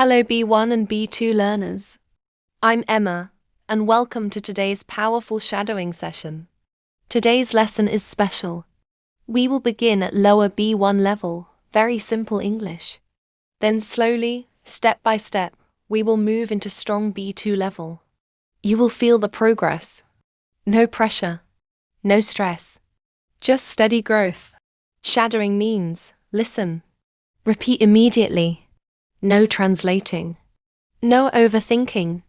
Hello B1 and B2 learners. I'm Emma, and welcome to today's powerful shadowing session. Today's lesson is special. We will begin at lower B1 level, very simple English. Then slowly, step by step, we will move into strong B2 level. You will feel the progress. No pressure. No stress. Just steady growth. Shadowing means, listen. Repeat immediately. No translating. No overthinking.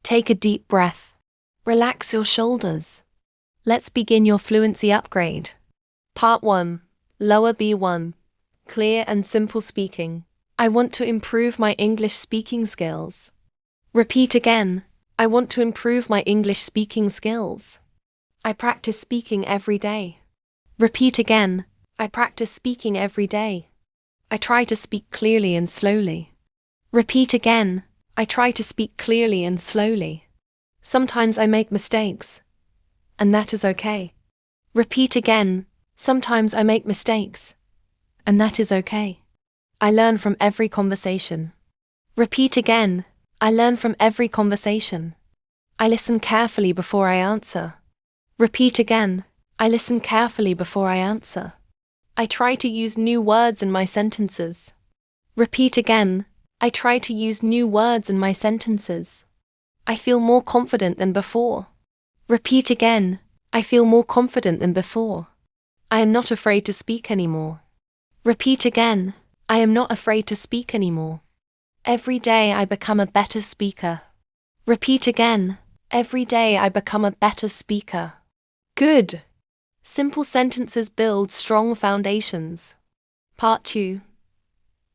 Take a deep breath. Relax your shoulders. Let's begin your fluency upgrade. Part 1. Lower B1. Clear and simple speaking. I want to improve my English speaking skills. Repeat again. I want to improve my English speaking skills. I practice speaking every day. Repeat again. I practice speaking every day. I try to speak clearly and slowly. Repeat again. I try to speak clearly and slowly. Sometimes I make mistakes, and that is okay. Repeat again. Sometimes I make mistakes, and that is okay. I learn from every conversation. Repeat again. I learn from every conversation. I listen carefully before I answer. Repeat again. I listen carefully before I answer. I try to use new words in my sentences. Repeat again. I try to use new words in my sentences. I feel more confident than before. Repeat again. I feel more confident than before. I am not afraid to speak anymore. Repeat again. I am not afraid to speak anymore. Every day I become a better speaker. Repeat again. Every day I become a better speaker. Good. Simple sentences build strong foundations. Part 2.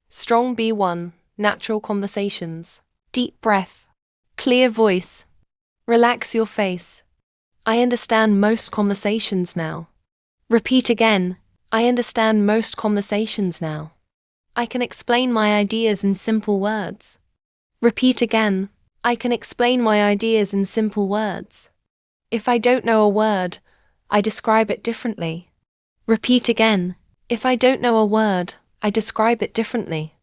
Strong B1, natural conversations. Deep breath. Clear voice. Relax your face. I understand most conversations now. Repeat again. I understand most conversations now. I can explain my ideas in simple words. Repeat again. I can explain my ideas in simple words. If I don't know a word, I describe it differently. Repeat again. If I don't know a word, I describe it differently.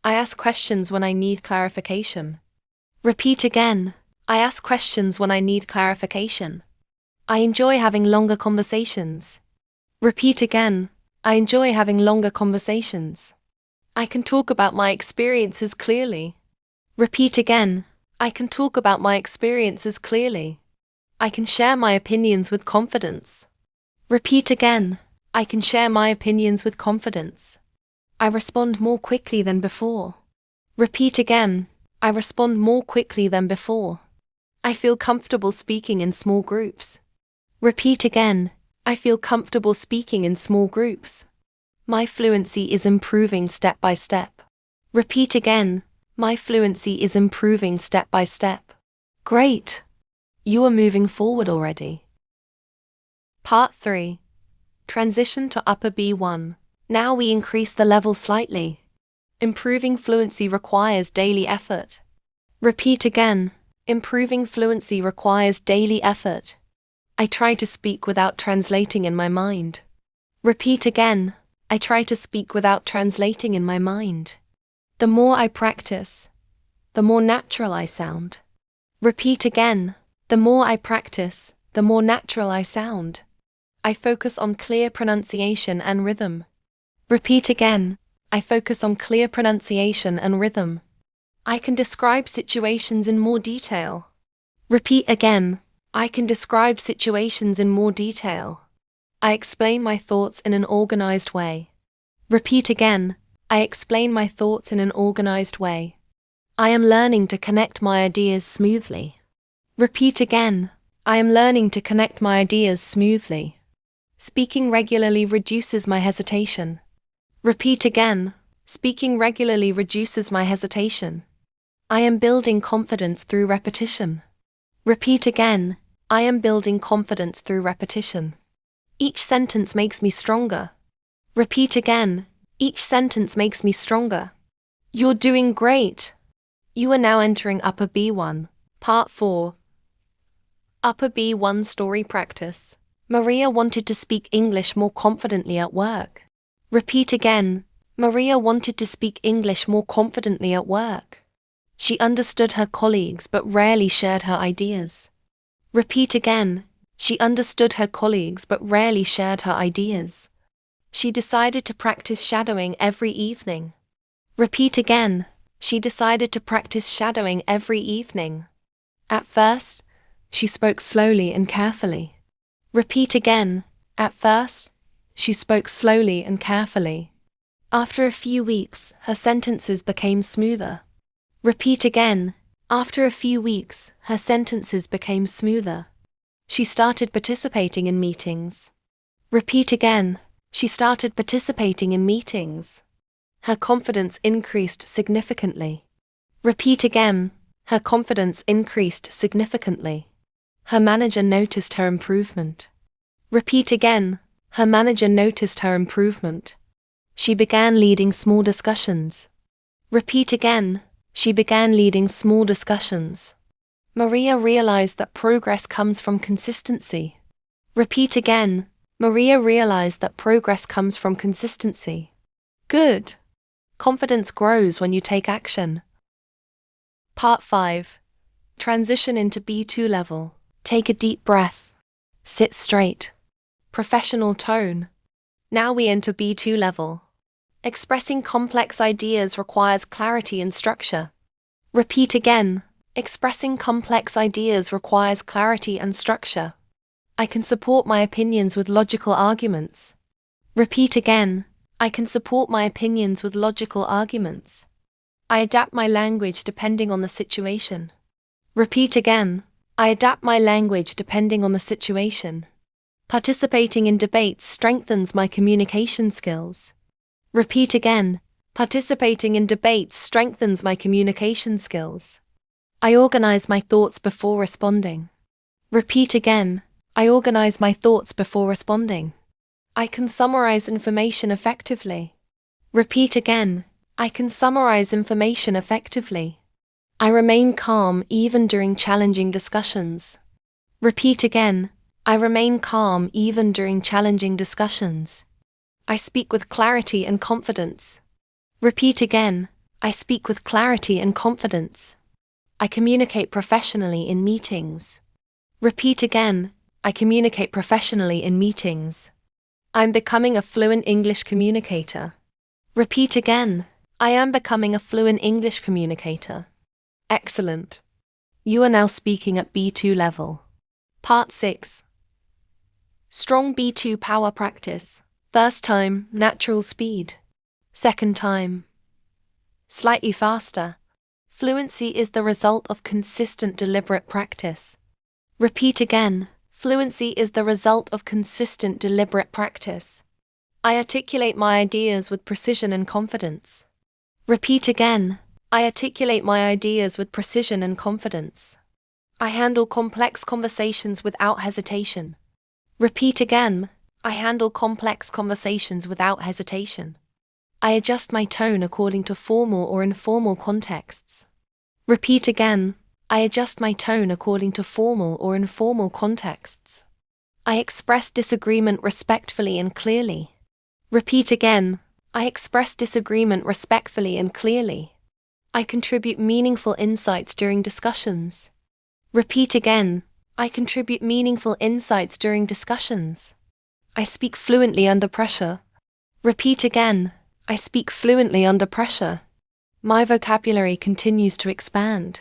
I ask questions when I need clarification. Repeat again. I ask questions when I need clarification. I enjoy having longer conversations. Repeat again. I enjoy having longer conversations. I can talk about my experiences clearly. Repeat again. I can talk about my experiences clearly. I can share my opinions with confidence. Repeat again. I can share my opinions with confidence. I respond more quickly than before. Repeat again. I respond more quickly than before. I feel comfortable speaking in small groups. Repeat again. I feel comfortable speaking in small groups. My fluency is improving step by step. Repeat again. My fluency is improving step by step. Great. You are moving forward already. Part 3. Transition to upper B1. Now we increase the level slightly. Improving fluency requires daily effort. Repeat again. Improving fluency requires daily effort. I try to speak without translating in my mind. Repeat again. I try to speak without translating in my mind. The more I practice, the more natural I sound. Repeat again. The more I practice, the more natural I sound. I focus on clear pronunciation and rhythm. Repeat again. I focus on clear pronunciation and rhythm. I can describe situations in more detail. Repeat again. I can describe situations in more detail. I explain my thoughts in an organized way. Repeat again. I explain my thoughts in an organized way. I am learning to connect my ideas smoothly. Repeat again. I am learning to connect my ideas smoothly. Speaking regularly reduces my hesitation. Repeat again. Speaking regularly reduces my hesitation. I am building confidence through repetition. Repeat again. I am building confidence through repetition. Each sentence makes me stronger. Repeat again. Each sentence makes me stronger. You're doing great. You are now entering upper B1. Part 4. Upper B1 story practice. Maria wanted to speak English more confidently at work. Repeat again. Maria wanted to speak English more confidently at work. She understood her colleagues but rarely shared her ideas. Repeat again. She understood her colleagues but rarely shared her ideas. She decided to practice shadowing every evening. Repeat again. She decided to practice shadowing every evening. At first, she spoke slowly and carefully. Repeat again. At first, she spoke slowly and carefully. After a few weeks, her sentences became smoother. Repeat again. After a few weeks, her sentences became smoother. She started participating in meetings. Repeat again. She started participating in meetings. Her confidence increased significantly. Repeat again. Her confidence increased significantly. Her manager noticed her improvement. Repeat again. Her manager noticed her improvement. She began leading small discussions. Repeat again. She began leading small discussions. Maria realized that progress comes from consistency. Repeat again. Maria realized that progress comes from consistency. Good. Confidence grows when you take action. Part 5. Transition into B2 level. Take a deep breath. Sit straight. Professional tone. Now we enter B2 level. Expressing complex ideas requires clarity and structure. Repeat again. Expressing complex ideas requires clarity and structure. I can support my opinions with logical arguments. Repeat again. I can support my opinions with logical arguments. I adapt my language depending on the situation. Repeat again. I adapt my language depending on the situation. Participating in debates strengthens my communication skills. Repeat again. Participating in debates strengthens my communication skills. I organize my thoughts before responding. Repeat again. I organize my thoughts before responding. I can summarize information effectively. Repeat again. I can summarize information effectively. I remain calm even during challenging discussions. Repeat again. I remain calm even during challenging discussions. I speak with clarity and confidence. Repeat again. I speak with clarity and confidence. I communicate professionally in meetings. Repeat again. I communicate professionally in meetings. I'm becoming a fluent English communicator. Repeat again. I am becoming a fluent English communicator. Excellent. You are now speaking at B2 level. Part 6. Strong B2 power practice. First time, natural speed. Second time, slightly faster. Fluency is the result of consistent, deliberate practice. Repeat again. Fluency is the result of consistent, deliberate practice. I articulate my ideas with precision and confidence. Repeat again. I articulate my ideas with precision and confidence. I handle complex conversations without hesitation. Repeat again. I handle complex conversations without hesitation. I adjust my tone according to formal or informal contexts. Repeat again. I adjust my tone according to formal or informal contexts. I express disagreement respectfully and clearly. Repeat again. I express disagreement respectfully and clearly. I contribute meaningful insights during discussions. Repeat again. I contribute meaningful insights during discussions. I speak fluently under pressure. Repeat again. I speak fluently under pressure. My vocabulary continues to expand.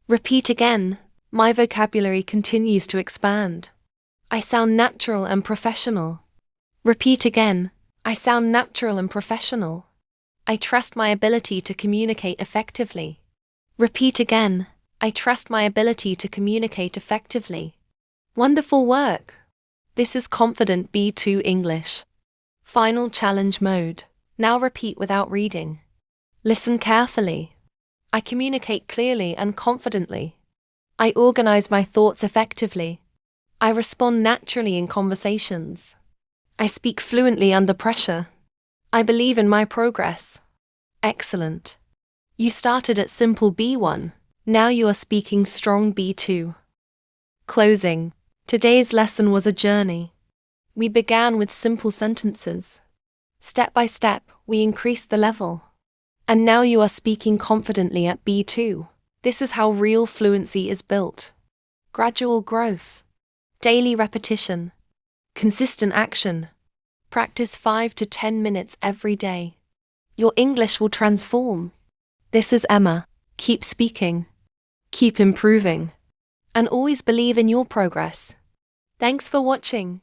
Repeat again. My vocabulary continues to expand. I sound natural and professional. Repeat again. I sound natural and professional. I trust my ability to communicate effectively. Repeat again. I trust my ability to communicate effectively. Wonderful work! This is Confident B2 English. Final challenge mode. Now repeat without reading. Listen carefully. I communicate clearly and confidently. I organize my thoughts effectively. I respond naturally in conversations. I speak fluently under pressure. I believe in my progress. Excellent. You started at simple B1. Now you are speaking strong B2. Closing. Today's lesson was a journey. We began with simple sentences. Step by step, we increased the level. And now you are speaking confidently at B2. This is how real fluency is built. Gradual growth, daily repetition, consistent action. Practice 5 to 10 minutes every day. Your English will transform. This is Emma. Keep speaking, keep improving, and always believe in your progress. Thanks for watching.